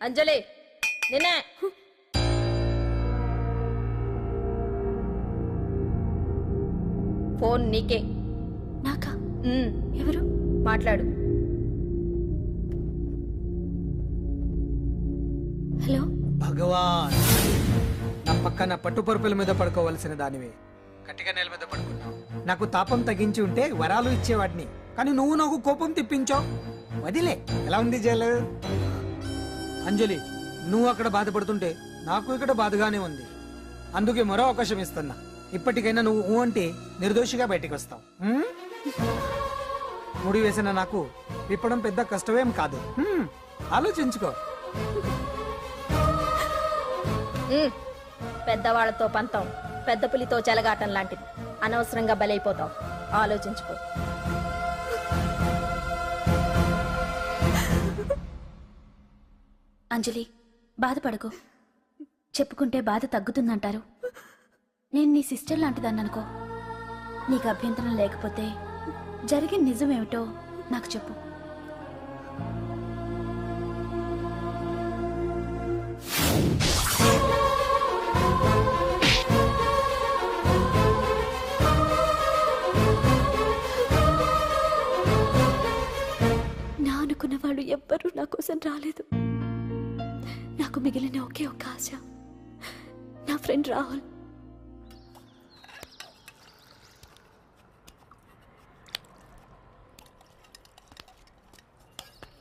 అంజలి నిన్నే. ఫోన్ నీకే. నాకా? ఎవరు? మాట్లాడు. హలో. భగవాన్, నా పక్కన పట్టుపరుపుల మీద పడుకోవలసిన దానివే గట్టిగా నేల మీద పడుకున్నావు. నాకు తాపం తగ్గించి ఉంటే వరాలు ఇచ్చేవాడిని, కానీ నువ్వు నాకు కోపం తెప్పించావు. వదిలే. ఎలా ఉంది జైలు? అంజలి, నువ్వు అక్కడ బాధపడుతుంటే నాకు ఇక్కడ బాధగానే ఉంది. అందుకే మరో అవకాశం ఇస్తున్నా. ఇప్పటికైనా నువ్వు అంటే నిర్దోషిగా బయటికి వస్తావు. ముడి వేసిన నాకు విప్పడం పెద్ద కష్టమేం కాదు. ఆలోచించుకో. పెద్దవాళ్లతో పంతం పెద్ద పులితో చెలగాటం లాంటిది. అనవసరంగా బలైపోతావు. ఆలోచించుకో. అంజలి, బాధపడకు. చెప్పుకుంటే బాధ తగ్గుతుందంటారు. నేను నీ సిస్టర్ లాంటిదాన్ని అనుకో. నీకు అభ్యంతరం లేకపోతే జరిగిన నిజమేమిటో నాకు చెప్పు. నా అనుకున్న వాళ్ళు ఎవ్వరూ నా కోసం రాలేదు. నాకు మిగిలిన ఒకే ఒక్క ఆశ నా ఫ్రెండ్ రాహుల్.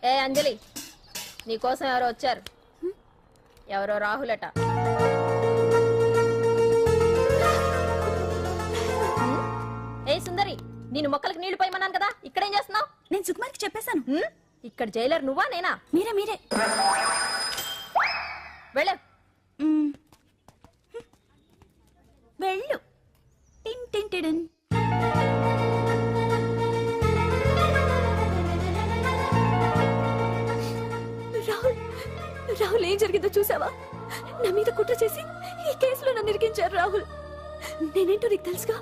ఏ అంజలి, నీకోసం ఎవరో వచ్చారు. ఎవరో రాహుల్ అట. ఏ సుందరి, నేను మొక్కలకు నీళ్లు పోయమన్నాను కదా, ఇక్కడేం చేస్తున్నావు? నేను సుకుమార్కి చెప్పేశాను. ఇక్కడ జైలర్ నువ్వా నేనా? మీరే వెళ్ళ. వెళ్ళు. టిన్ టిన్ టిడిన్. రాహుల్, ఏం జరిగిందో చూసావా? నా మీద కుట్ర చేసి ఈ కేసులో నన్ను ఇరికించారు రాహుల్. నేనేంటో నీకు తెలుసుగా.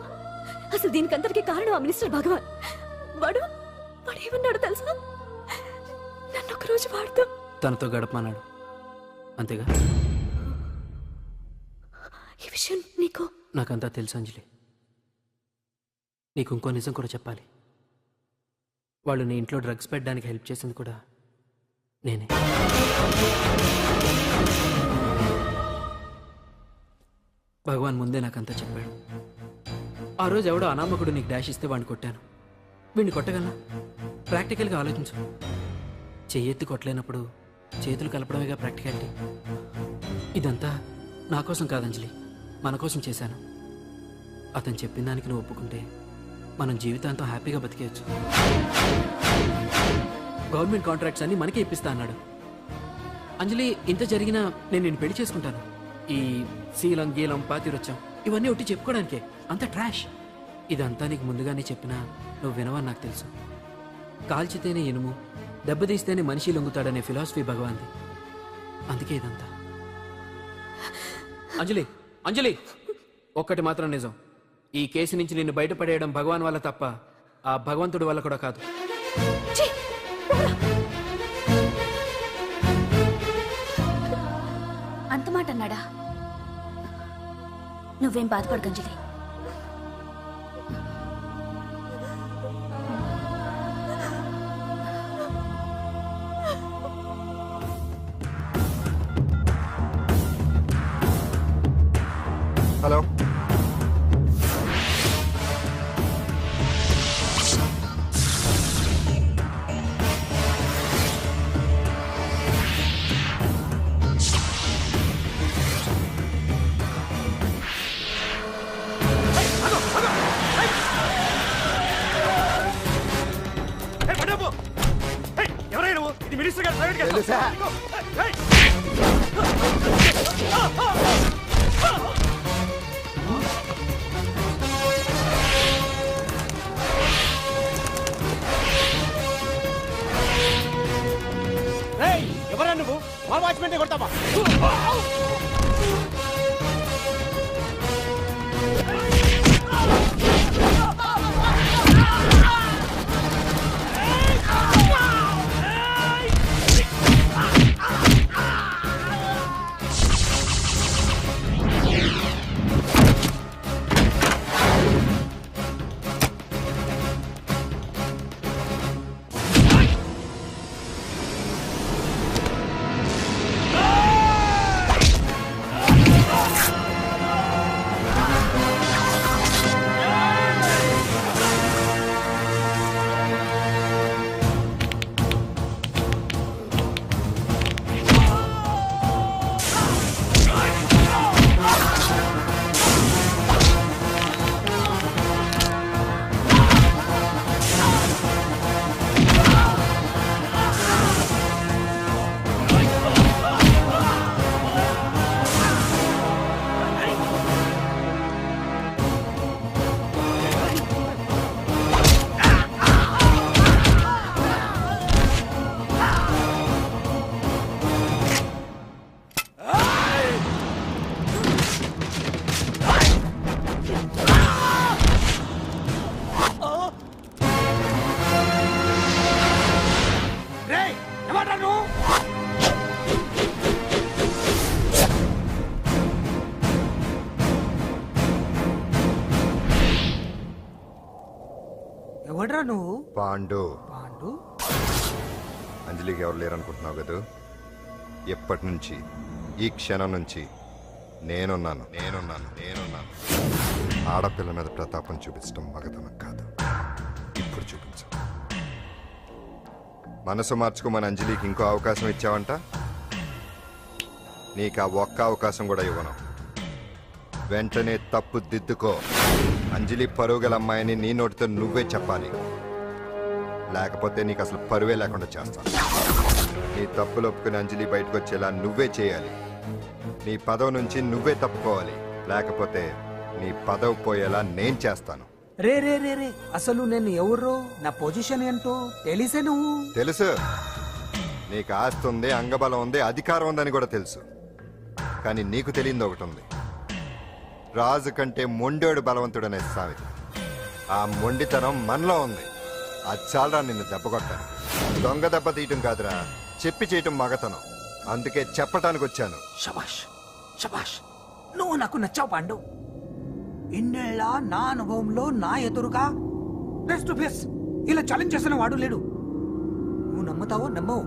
అసలు దీనికంతటికీ కారణం ఆ మినిస్టర్ భగవాన్. వాడు ఏమన్నాడు తెలుసా? నన్ను ఒకరోజు వాడుతూ తనతో గడపమన్నాడు, అంతేగా? ఈ విషయం నీకు? నాకంతా తెలుసు అంజలి. నీకు ఇంకో నిజం కూడా చెప్పాలి. వాళ్ళు నీ ఇంట్లో డ్రగ్స్ పెట్టడానికి హెల్ప్ చేసింది కూడా నేనే. భగవాన్ ముందే నాకంతా చెప్పాడు. ఆ రోజు ఎవడో అనామకుడు నీకు డాష్ ఇస్తే వాడిని కొట్టాను. వీడిని కొట్టగలనా? ప్రాక్టికల్గా ఆలోచించు. చెయ్యెత్తి కొట్టలేనప్పుడు చేతులు కలపడమేగా ప్రాక్టికాలిటీ. ఇదంతా నా కోసం కాదంజలి, మన కోసం చేశాను. అతను చెప్పిన దానికి నువ్వు ఒప్పుకుంటే మనం జీవితాంతం హ్యాపీగా బతికేయచ్చు. గవర్నమెంట్ కాంట్రాక్ట్స్ అన్ని మనకే ఇప్పిస్తా అన్నాడు. అంజలి, ఇంత జరిగినా నేను నిన్ను పెళ్లి చేసుకుంటాను. ఈ శీలం గీలం పాతిరొచ్చాం ఇవన్నీ ఒకటి చెప్పుకోవడానికే. అంత ట్రాష్. ఇదంతా నీకు ముందుగానే చెప్పినా నువ్వు వినవని నాకు తెలుసు. కాల్చితేనే ఇనుము, దెబ్బతీస్తేనే మనిషి లొంగుతాడనే ఫిలాసఫీ భగవాన్ది. అందుకే ఇదంతా. అంజలి, ఒక్కటి మాత్రం నిజం. ఈ కేసు నుంచి నిన్ను బయటపడేయడం భగవాన్ వల్ల తప్ప ఆ భగవంతుడి వల్ల కూడా కాదు. అంత మాట అన్నాడా? నువ్వేం బాధపడకు అంజలి. హలో. ఎవరా నువ్వు? మా వాచ్మెంటే కొడతావా? ఎవడ్రా నువ్వు? పాండు. పాండు? అంజలికి ఎవరు లేరనుకుంటున్నావు కదా? ఎప్పటి నుంచి, ఈ క్షణం నుంచి నేనున్నాను. ఆడపిల్ల మీద ప్రతాపం చూపించడం మగతనం కాదు. ఇప్పుడు చూపించు. మనసు మార్చుకోమని అంజలికి ఇంకో అవకాశం ఇచ్చావంట. నీకు ఆ ఒక్క అవకాశం కూడా ఇవ్వను. వెంటనే తప్పు దిద్దుకో. అంజలి పరువుగల అమ్మాయిని నీ నోటితో నువ్వే చెప్పాలి, లేకపోతే నీకు అసలు పరువే లేకుండా చేస్తాను. నీ తప్పులు ఒప్పుకుని అంజలి బయటకు వచ్చేలా నువ్వే చేయాలి. నీ పదవి నుంచి నువ్వే తప్పుకోవాలి, లేకపోతే నీ పదవి పోయేలా నేను చేస్తాను. రే రే రే రే అసలు నేను ఎవరో, నా పొజిషన్ ఏంటో తెలిసే నువ్వు. తెలుసు. నీకు ఆస్తి ఉంది, అంగబలం ఉంది, అధికారం ఉందని కూడా తెలుసు. కానీ నీకు తెలియంది ఒకటి ఉంది. రాజు కంటే మొండోడు బలవంతుడనే సామెత. ఆ మొండితనం మనలో ఉంది. అది చాలరా నిన్ను దెబ్బ కొట్టాను. దొంగ దెబ్బ తీయటం కాదురా, చెప్పి చేయటం మగతనం. అందుకే చెప్పటానికి వచ్చాను. శబాష్ శబాష్, నువ్వు నాకు నచ్చావు పాండు. ఇన్నేళ్ళ నా అనుభవంలో నా ఎదురుగా ఫేస్ టు ఫేస్ ఇలా ఛాలెంజ్ చేసిన వాడు లేడు. నువ్వు నమ్ముతావో నమ్మవు,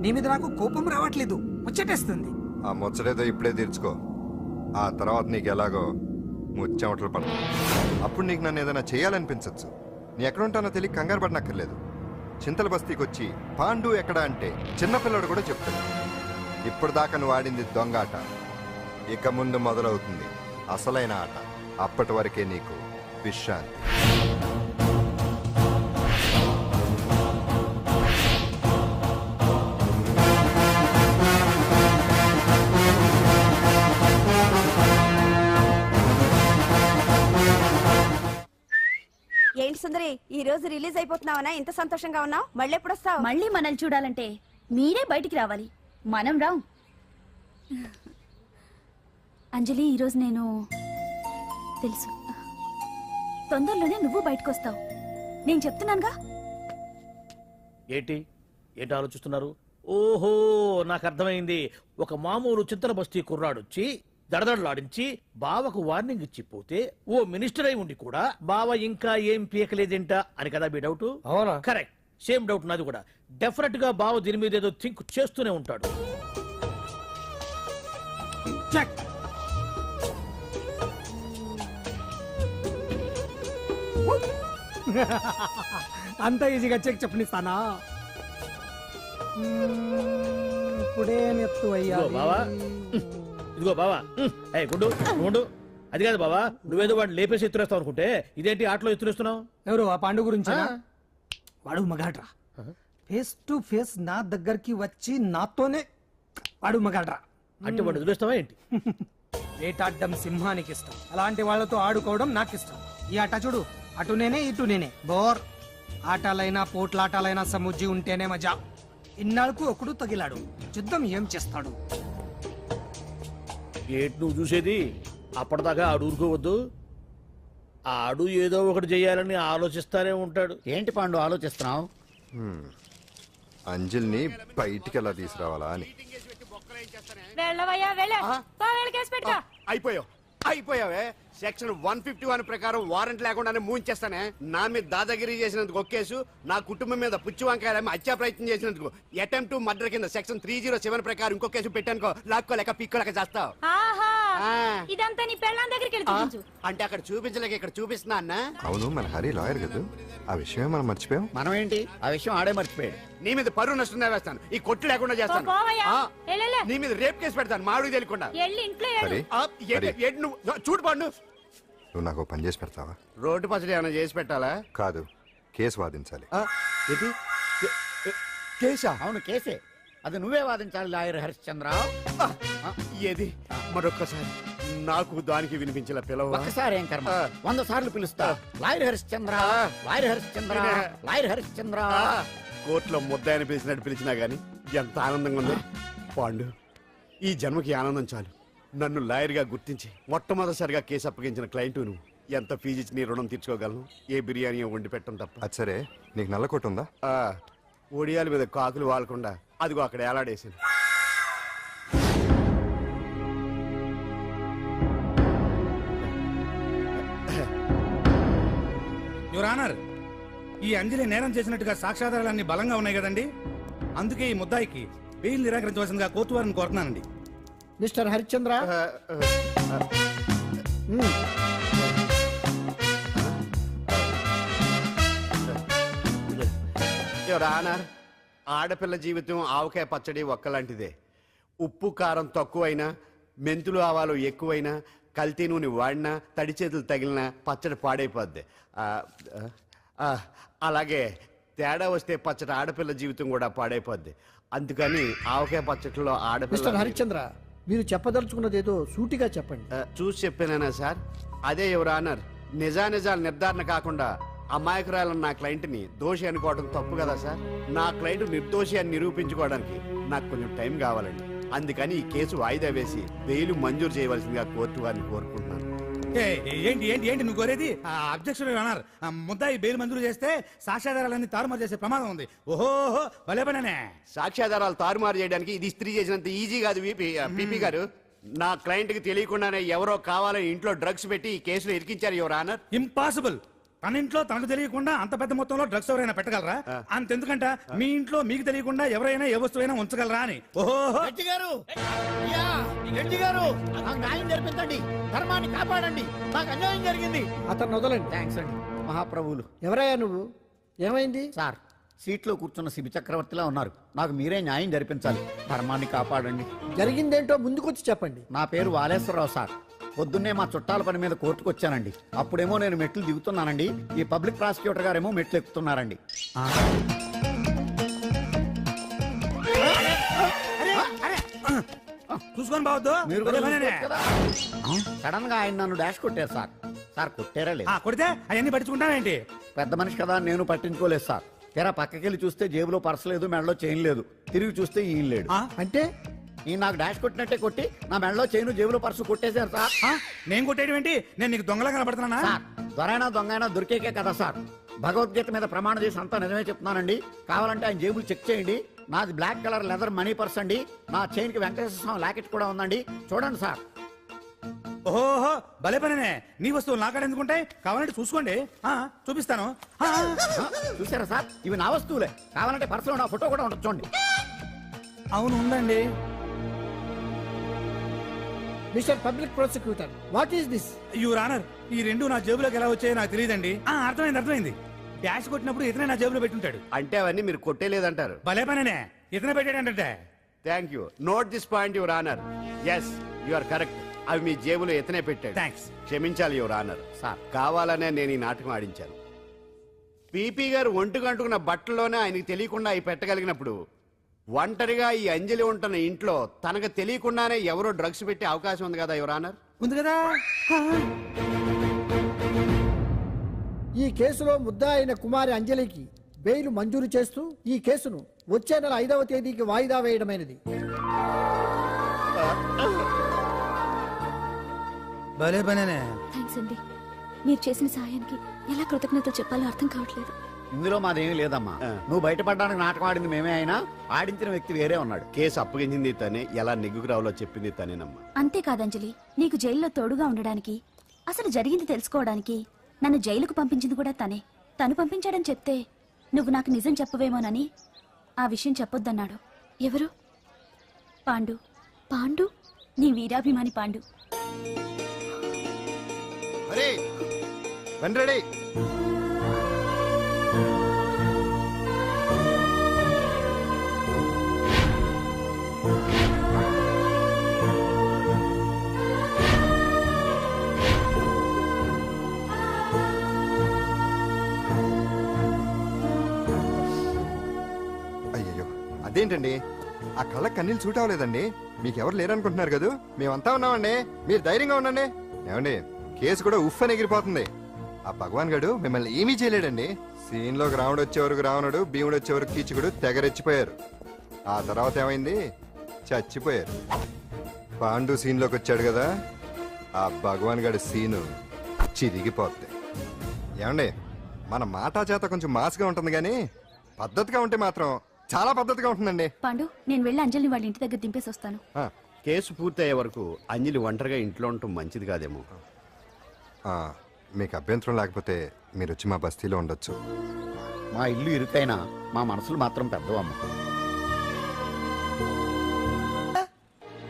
నీ మీద నాకు కోపం రావట్లేదు, ముచ్చటేస్తుంది. ఆ ముచ్చటేదో ఇప్పుడే తీర్చుకో. ఆ తర్వాత నీకు ఎలాగో ముచ్చెమటలు పడతాయి. అప్పుడు నీకు నన్ను ఏదైనా చేయాలనిపించచ్చు. నీ ఎక్కడుంటానో తెలియ కంగారు పడనక్కర్లేదు. చింతల బస్తీకి వచ్చి పాండు ఎక్కడ అంటే చిన్నపిల్లడు కూడా చెప్తాడు. ఇప్పుడు దాకా నువ్వు ఆడింది దొంగ ఆట. ఇక ముందు మొదలవుతుంది అసలైన ఆట. అప్పటి వరకే నీకు విశ్రాంతి. ఏంటి సుందరి, ఈ రోజు రిలీజ్ అయిపోతున్నావనా? ఇంత సంతోషంగా ఉన్నావు? మళ్ళీ ఎప్పుడు వస్తావు? మళ్ళీ మనల్ని చూడాలంటే మీరే బయటికి రావాలి, మనం రాం. అంజలి, ఈరోజు నేను తెలుసు, తొందరలోనే నువ్వు బయటకు వస్తావు. నేను చెప్తున్నానుగా. ఏంటి ఆలోచిస్తున్నారు? ఓహో, నాకు అర్థమైంది. ఒక మామూలు చింతల బస్తీ కుర్రాడొచ్చి దడదడలాడించి బావకు వార్నింగ్ ఇచ్చిపోతే ఓ మినిస్టర్ అయి ఉండి కూడా బావ ఇంకా ఏం పీకలేదేంట అని కదా మీ డౌట్? అవునా? కరెక్ట్, సేమ్ డౌట్ నాది కూడా. డెఫినెట్ గా బావ దీని మీద ఏదో థింక్ చేస్తూనే ఉంటాడు. చెక్. అంత ఈజీగా చెక్ చెప్పనిస్తానా? ఇప్పుడే నెత్తు అయ్యా. ఇదిగో బావా, ఇదిగో బావా. ఏ గుడ్డు గుండు, అది కాదు బావా, నువ్వేదో వాడిని లేపేసి ఎత్తురేస్తావు అనుకుంటే ఇదేంటి ఆటలో ఎత్తురేస్తున్నావు? ఎవరు ఆ పాండు గురించి? వాడు మగాడ్రా. ఫేస్ టు ఫేస్ నా దగ్గరికి వచ్చి నాతోనే వాడు మగాడ్రా. అంటే వాడు వదిలేస్తావా ఏంటి? వేటాడ్డం సింహానికి ఇష్టం, అలాంటి వాళ్ళతో ఆడుకోవడం నాకు ఇష్టం. ఈ ఆట చూడు, అటు నేనే ఇటు నేనే. బోర్. ఆటలైనా పోట్లాటాలైనా సముజ్జి ఉంటేనే మజా. ఇన్నాళ్ళకు ఒకడు తగిలాడు, యుద్ధం ఏం చేస్తాడు? ఏంటి నువ్వు చూసేది? అప్పటిదాకా ఆడు ఊరుకోవద్దు. ఆడు ఏదో ఒకటి చెయ్యాలని ఆలోచిస్తానే ఉంటాడు. ఏంటి పాండు ఆలోచిస్తున్నావు? అంజలిని బయటికి ఎలా తీసుకురావాలా అని. అయిపోయావే. సెక్షన్ 151 ప్రకారం వారెంట్ లేకుండానే మూయించేస్తానే. నా మీద దాదాగిరి చేసినందుకు ఒక కేసు, నా కుటుంబం మీద పుచ్చి వంకాయ హత్యా ప్రయత్నం చేసినందుకు అటెంప్ట్ టు మర్డర్ కింద సెక్షన్ 307 ప్రకారం ఇంకో కేసు పెట్టానుకో, లాక్కోలేక పిక్కోలేక చేస్తావు. ఇదంతా నీ పెళ్ళాం దగ్గరికి వెళ్ళి చూపించు. అంటే అక్కడ చూపించలేక ఇక్కడ చూపిస్తున్నా అన్న. అవును, మన హరి లాయర్ కదా, ఆ విషయమే మనం మర్చిపోయాం. మనం ఏంటి ఆ విషయం ఆడే మర్చిపోయాడు. నీ మీద పరువు నష్టం వేస్తాను, ఈ కొట్టు లేకుండా చేస్తాను. నీ మీద రేప్ కేసు పెడతాను మాడు తెలియకుండా. హరి, హరి, నువ్వు చూడు పండు, నువ్వు నాకు పని చేసి పెడతావా? రోడ్డు పచ్చడి ఏమైనా చేసి పెట్టాలా? కాదు, కేసు వాదించాలి. ఏంటి కేసా? అవును, కేసే. అది నువ్వే వాదించాలి లాయర్ హరిశ్చంద్ర. ఏది మరొక్కసారి నాకు దానికి వినిపించిన పిలవ. ఒక్కసారి ఏం కర్మ, 100 సార్లు పిలుస్తా. Lawyer Harishchandra, lawyer Harishchandra, lawyer Harishchandra. కోర్టులో ముద్దాయని పిలిచినట్టు పిలిచినా గాని ఎంత ఆనందంగా ఉంది పాండు. ఈ జన్మకి ఆనందం చాలు. నన్ను లాయర్గా గుర్తించి మొట్టమొదటిసారిగా కేసు అప్పగించిన క్లయింట్ నువ్వు. ఎంత ఫీజు ఇచ్చి నీ రుణం తీర్చుకోగలను? ఏ బిర్యానీ వండి పెట్టడం తప్ప. అది సరే, నీకు నల్ల కొట్టు ఉందా? ఒడియాల మీద కాకులు వాలకుండా అదిగో అక్కడ ఏలాడేసింది. యువర్ ఆనర్, ఈ అంజలి నేరం చేసినట్టుగా సాక్ష్యాధారాలన్నీ బలంగా ఉన్నాయి కదండి. అందుకే ఈ ముద్దాయికి బెయిల్ నిరాకరించవలసిందిగా కోర్టు వారిని కోరుతున్నానండి. మిస్టర్ హరిశ్చంద్ర, యువర్ ఆనర్, ఆడపిల్ల జీవితం ఆవకాయ పచ్చడి ఒక్కలాంటిదే. ఉప్పు కారం తక్కువైనా, మెంతులు ఆవాలు ఎక్కువైనా, కల్తీ నూనె వాడినా, తడి చేతులు తగిలినా పచ్చడి పాడైపోద్ది. అలాగే తేడా వస్తే పచ్చడి ఆడపిల్ల జీవితం కూడా పాడైపోద్ది. అందుకని ఆవకాయ పచ్చడిలో ఆడపిల్ల. మిస్టర్ హరిశ్చంద్ర, మీరు చెప్పదలుచుకున్నది ఏదో సూటిగా చెప్పండి. చూసి చెప్పానా సార్? అదే యువర్ ఆనర్, నిజానిజాలు నిర్ధారణ కాకుండా అమాయకురాలను నా క్లయింట్ని దోషి అనుకోవడం తప్పు కదా సార్. నా క్లయింట్ నిర్దోషి అని నిరూపించుకోవడానికి నాకు కొంచెం టైం కావాలండి. అందుకని ఈ కేసు వాయిదా వేసి బెయిల్ మంజూరు చేయవలసిందిగా కోర్టు వారిని కోరుకుంటున్నాను. ఏంటి ఏంటి ఏంటి నువ్వు కోరేది? అబ్జెక్షన్ అన్నారు. ముద్దాయి బెయిల్ మంజూరు చేస్తే సాక్ష్యాధారాలన్నీ తారుమారు చేసే ప్రమాదం ఉంది. ఓహో భలే పనే. సాక్ష్యాధారాలు తారుమారు చేయడానికి ఇది ఇస్త్రీ చేసినంత ఈజీ కాదు పీపీ గారు. నా క్లయింట్ కి తెలియకుండానే ఎవరో కావాలని ఇంట్లో డ్రగ్స్ పెట్టి ఈ కేసులో ఇరికించారు యువర్ ఆనర్. ఇంపాసిబుల్. తన ఇంట్లో తనకు తెలియకుండా అంత పెద్ద మొత్తంలో డ్రగ్స్ ఎవరైనా పెట్టగలరా? అంతెందుకంట మీ ఇంట్లో మీకు తెలియకుండా ఎవరైనా ఏ వస్తువైనా ఉంచగలరా అని. ఓహో న్యాయం జరిపించండి, ధర్మాన్ని కాపాడండి, నాకు అన్యాయం జరిగింది. అతను వదలండి. థ్యాంక్స్ అండి మహాప్రభువులు. ఎవరయ్యా నువ్వు? ఏమైంది? సార్, సీట్లో కూర్చున్న శిబి చక్రవర్తిలా ఉన్నారు. నాకు మీరే న్యాయం జరిపించాలి, ధర్మాన్ని కాపాడండి. జరిగిందేంటో ముందుకొచ్చి చెప్పండి. నా పేరు వాలేశ్వరరావు సార్. పొద్దున్నే మా చుట్టాల పని మీద కోర్టుకు వచ్చానండి. అప్పుడేమో నేను మెట్లు దిగుతున్నానండి, ఈ పబ్లిక్ ప్రాసిక్యూటర్ గారేమో మెట్లు ఎక్కుతున్నారండి. చూసుకొని బావద్దు. సడన్ గా ఆయన నన్ను డాష్ కొట్టారు సార్. సార్ కొట్టారా లేదు? కొడితే అవన్నీ పట్టించుకుంటావేంటి? పెద్ద మనిషి కదా నేను పట్టించుకోలేదు సార్. తెరా పక్కకెళ్ళి చూస్తే జేబులో పర్స్ లేదు, మెడలో చైన్ లేదు. తిరిగి చూస్తే ఈయన లేడు. అంటే ఈ నాకు డాష్ కొట్టినట్టే కొట్టి నా మెడలో చైన్ జేబులో పర్సు కొట్టేశారు సార్. నేను కొట్టేయడం ఏంటి? నేను నీకు దొంగలా కనబడుతున్నా? సార్, దొరైనా దొంగైనా దొరికేకే కదా సార్. భగవద్గీత మీద ప్రమాణం చేసి అంతా నిజమే చెప్తున్నానండి. కావాలంటే ఆయన జేబులు చెక్ చేయండి. నాది black colour leather money purse అండి. నా చైన్ కి వెంకటేశ్వర స్వామి లాకెట్ కూడా ఉందండి. చూడండి సార్. ఓహో భలే పనే. నీ వస్తువులు నాకాడ ఎందుకుంటాయి? కావాలంటే చూసుకోండి, చూపిస్తాను. చూసారా సార్, ఇవి నా వస్తువులే. కావాలంటే పర్సులో నా ఫోటో కూడా ఉండొచ్చు చూడండి. అవును ఉందండి. Mister public prosecutor, what is this? Your honour, ఈ రెండు నా జేబులోకి ఎలా వచ్చాయో నాకు తెలియదండి. అర్థమైంది. డాష్ కొట్టినప్పుడు ఇతనే నా జేబులో పెట్టుంటాడు. అంటే అవన్నీ మీరు కొట్టేలేదంటారు? భలే పనే, ఇతనే పెట్టాడంటే. Thank you. Note this point your honour. Yes, you are correct. అవి మీ జేబులో ఎత్తనే పెట్టాడు. థ్యాంక్స్. క్షమించాలి యువర్ ఆనర్. సార్, కావాలనే నేను ఈ నాటకం ఆడించాను. పీపీ గారు ఒంటికంటుకున్న బట్టల్లోనే ఆయనకి తెలియకుండా అవి పెట్టగలిగినప్పుడు ఒంటరిగా ఈ అంజలి ఉంటున్న ఇంట్లో తనకు తెలియకుండానే ఎవరో డ్రగ్స్ పెట్టే అవకాశం ఉంది కదా యువర్ ఆనర్. ఉంది కదా. ఈ కేసులో ముద్దా అయిన కుమారి అంజలికి బెయిల్ మంజూరు చేస్తూ ఈ కేసును వచ్చే నెల 5వ తేదీకి వాయిదా వేయడమైనది. భలే పనే. థ్యాంక్స్ అండి. మీరు చేసిన సహాయానికి ఎలా కృతజ్ఞతలు చెప్పాలో అర్థం కావట్లేదు. ఇందులో మాదేమీ లేదమ్మా. నువ్వు బయటపడడానికి నాటకం ఆడింది మేమే అయినా ఆడించిన వ్యక్తి వేరే ఉన్నాడు. కేసు అప్పగించింది తనే, ఎలా నెగ్గుకు రావాలో చెప్పింది తనేనమ్మా. అంతేకాదంజలి, నీకు జైల్లో తోడుగా ఉండడానికి, అసలు జరిగింది తెలుసుకోవడానికి నన్ను జైలుకు పంపించింది కూడా తనే. తను పంపించాడని చెప్తే నువ్వు నాకు నిజం చెప్పవేమోనని ఆ విషయం చెప్పొద్దన్నాడు. ఎవరు? పాండు. పాండు, నీ వీరాభిమాని పాండు. రెడీ. అయ్యో, అదేంటండి ఆ కళ్ళ కన్నీళ్ళు సూట్ అవ్వలేదండి. మీకెవరు లేరనుకుంటున్నారు కదా, మేమంతా ఉన్నామండి. మీరు ధైర్యంగా ఉండండి. ఏమండి, కేసు కూడా ఉఫ్ అని ఎగిరిపోతుంది. ఆ భగవాన్ గడు మిమ్మల్ని ఏమీ చేయలేడండి. సీన్ లోకి రావణుడు వచ్చే వరకు రావణుడు, భీముడు వచ్చే వరకు కీచుకుడు తెగరెచ్చిపోయారు. ఆ తర్వాత ఏమైంది? చచ్చిపోయారు. పాండు సీన్ లోకి వచ్చాడు కదా, ఆ భగవాన్ గడి సీను చిరిగిపోద్ది. ఏమండి, మన మాట చేత కొంచెం మాస్గా ఉంటుంది కానీ పద్ధతిగా ఉంటే మాత్రం చాలా పద్ధతిగా ఉంటుందండి. పాండు, నేను వెళ్ళి అంజలిని వాళ్ళ ఇంటి దగ్గర దింపేసి వస్తాను. కేసు పూర్తయ్యే వరకు అంజలి ఒంటరిగా ఇంట్లో ఉండటం మంచిది కాదేమో. మీకు అభ్యంతరం లేకపోతే మీరు వచ్చి మా బస్తీలో ఉండొచ్చు. మా ఇల్లు ఇరుకైనా మా మనసులు మాత్రం పెద్దవమ్మ.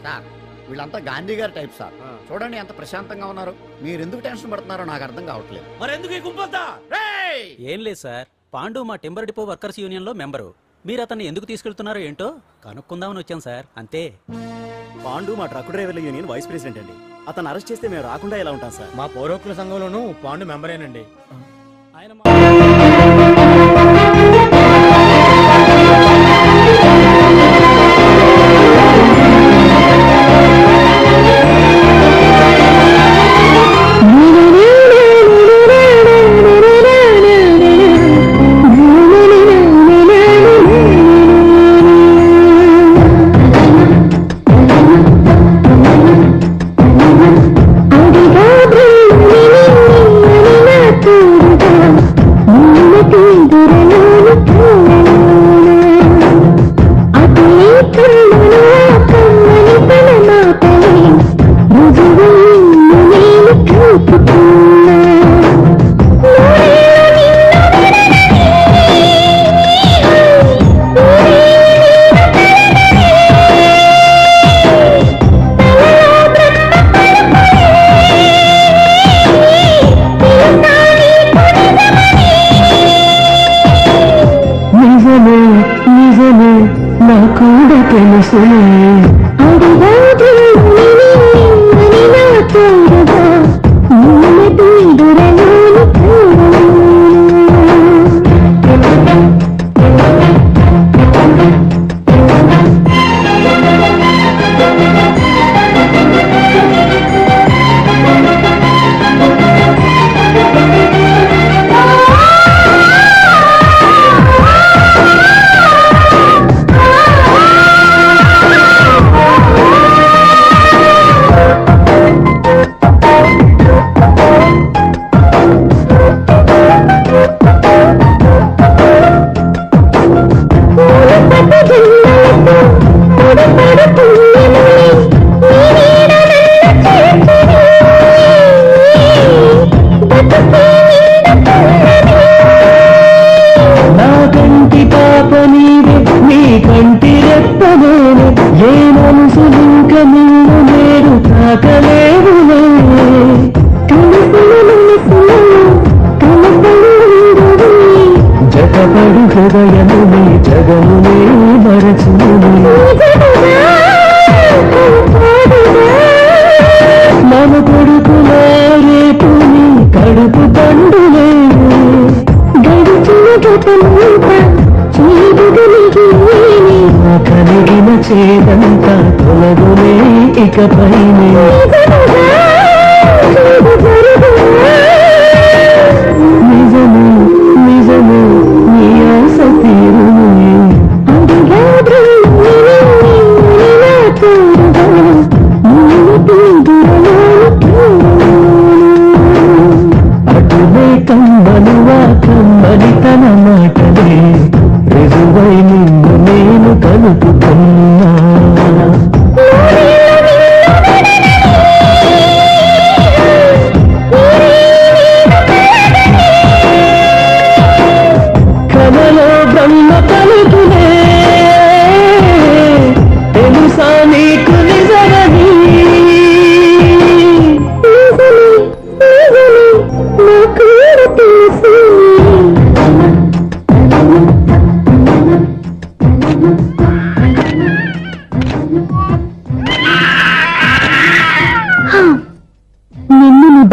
సార్ వీళ్ళంతా గాంధీ గారి టైప్ సార్. చూడండి ఎంత ప్రశాంతంగా ఉన్నారు. మీరు ఎందుకు టెన్షన్ పడుతున్నారో నాకు అర్థం కావట్లేదు. మరెందుకు ఈ గుంపంతా? రేయ్! ఏం లేదు సార్, పాండు మా టింబర్ డిపో వర్కర్స్ యూనియన్ లో మెంబరు. మీరు అతన్ని ఎందుకు తీసుకెళ్తున్నారో ఏంటో కనుక్కుందామని వచ్చాం సార్, అంతే. పాండు మా ట్రక్ డ్రైవర్ల యూనియన్ వైస్ ప్రెసిడెంట్ అండి. అతను అరెస్ట్ చేస్తే మేము రాకుండా ఎలా ఉంటాం సార్? మా పౌరోక్తుల సంఘంలోనూ పాండు మెంబరేనండి. ఆయన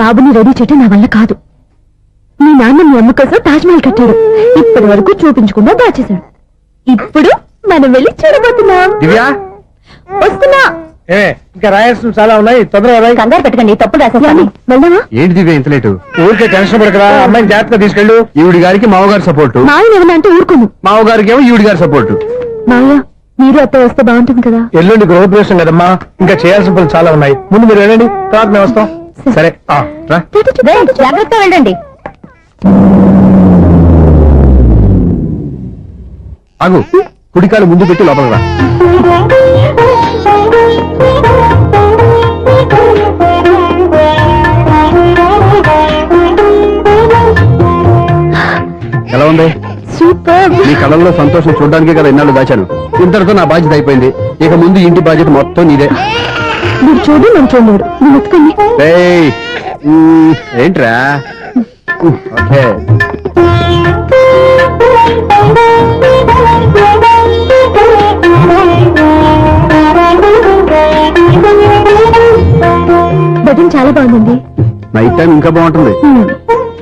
బాబుని రెడీ చేయటం నా వల్ల కాదు. మీ నాన్న మీ అమ్మ కోసం తాజ్మహల్ కట్టాడు. ఇప్పటి వరకు చూపించకుండా దాచేశాడు. ఇప్పుడు మనం వెళ్ళి చూడబోతున్నాం. వస్తున్నా. ఇంకా రాయాల్సిన చాలా ఉన్నాయి, తొందరగా కంగారు పెట్టకండి, తప్పుడు రాసేస్తాను. వెళ్దామా? ఏంటి దివ్య ఇంత లేటు? ఊరికే టెన్షన్ పడకరా, అమ్మాయిని జాగ్రత్తగా తీసుకెళ్ళు. ఈవిడి గారికి మావగారు సపోర్టు, మాయన ఏమన్నా అంటే ఊరుకోను. మావగారికి ఏమో ఈవిడి గారి సపోర్టు. మాయ మీరు అత్త వస్తే బాగుంటుంది కదా. ఎల్లుండి గృహప్రవేశం కదమ్మా, ఇంకా చేయాల్సిన పనులు చాలా ఉన్నాయి. ముందు మీరు వెళ్ళండి, తర్వాత మేము వస్తాం. సరే రా. జాగ్రత్తగా వెళ్ళండి. ఆగు, కుడికాలు ముందు పెట్టి లోపల రా. ఎలా ఉంది? కళ్ళల్లో సంతోషం చూడడానికే కదా ఇన్నాళ్ళు దాచాను. ఇంతటితో నా బాధ్యత అయిపోయింది. ఇక ముందు ఇంటి బాధ్యత మొత్తం నీదే. మీరు చూడు నేను చూడలేడు నువ్వు ఎత్తుకోండి. ఏయ్, ఏంట్రా? ఓకే. బెడ్రూమ్ చాలా బాగుందండి. నైట్ టైం ఇంకా బాగుంటుంది.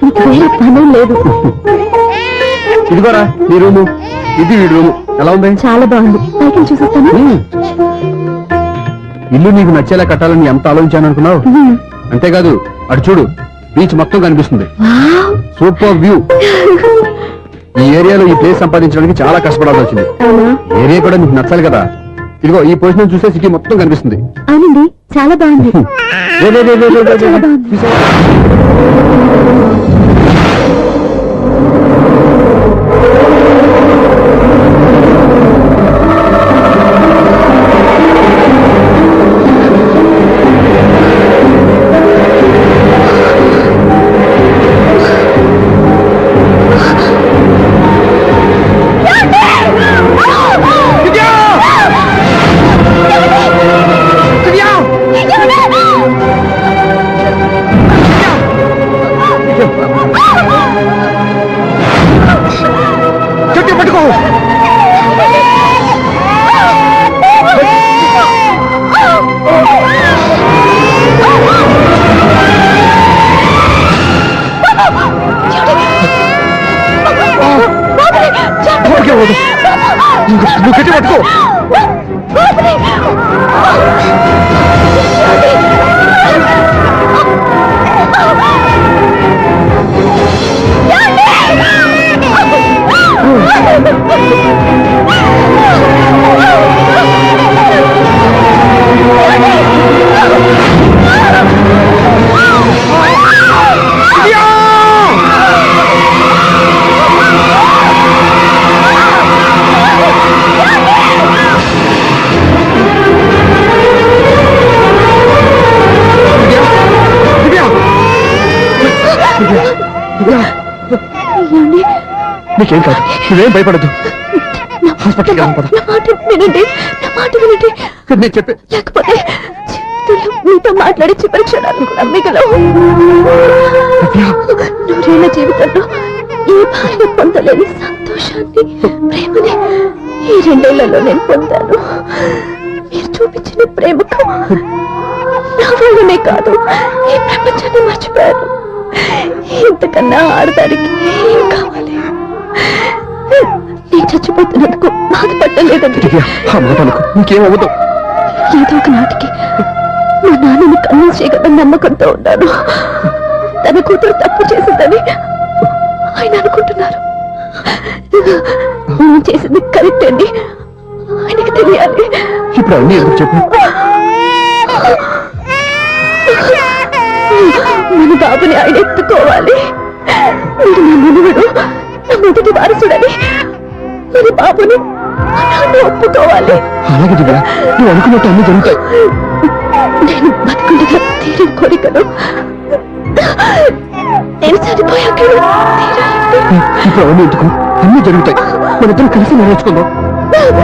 మీకు వేరే పని లేదు. ఇదిగోరా నీ రూము, ఇది వీడి రూము. ఎలా ఉంది? చాలా బాగుంది. పైకి చూసేస్తాను. ఇల్లు నీకు నచ్చేలా కట్టాలని ఎంత ఆలోచించాను అనుకున్నావు? అంతేకాదు అటు చూడు, బీచ్ మొత్తం కనిపిస్తుంది. Super view. ఈ ఏరియాలో ఈ ప్లేస్ సంపాదించడానికి చాలా కష్టపడాల్సి వచ్చింది. ఏరియా కూడా నీకు నచ్చాలి కదా. ఇదిగో ఈ పొజిషన్ చూస్తే సిటీ మొత్తం కనిపిస్తుంది. అవునండి, చాలా బాగుంది. చాలా బాగుంది. నువ్వు గట్టి పట్టుకో. నీకేం కాదు, నువ్వేం భయపడద్దు. హాస్పిటల్కి వెళ్దాం పద. నేను చెప్పే లేకపోతే జీవితంలో మీతో మాట్లాడి చివరి క్షణాలు కూడా మిగలవు. నూరేళ్ల జీవితంలో ఏ భార్య పొందలేని సంతోషాన్ని, ప్రేమని ఈ 2 ఏళ్లలో నేను పొందాను. మీరు చూపించిన ప్రేమకు నా వల్లనే కాదు, ఈ ప్రపంచాన్ని మర్చిపోయాను. ఇంతకన్నా ఆడదానికి ఏం కావాలి? నేను చచ్చిపోతున్నందుకు బాధపడలేదండి. నీకేమవుతావు? ఏదో ఒక నాటికి మా నాన్నని కన్విన్స్ చేయగల నమ్మకంతో ఉన్నాను. తన కూతురు తప్పు చేసిందని ఆయన అనుకుంటున్నారు. నేను చేసింది కరెక్ట్ అండి, ఆయనకి తెలియాలి. ఇప్పుడు అన్ని ఎందుకు చెప్పు? మన బాబుని ఆయన ఎత్తుకోవాలి. మీరు నా మనువుడు, నా మొదటి వారసుడని మన బాబుని ఒప్పుకోవాలి. అలాగే దివ్య, నువ్వు అనుకున్నట్టు అన్ని జరుగుతాయి. నేను బతుకుండగా తీరిన కోరికలు నేను చనిపోయాక ఇప్పుడు అవన్నీ ఎందుకు? అన్ని జరుగుతాయి. మన ఇద్దరు కలిసి నెరవేర్చుకుందాం. దివ్య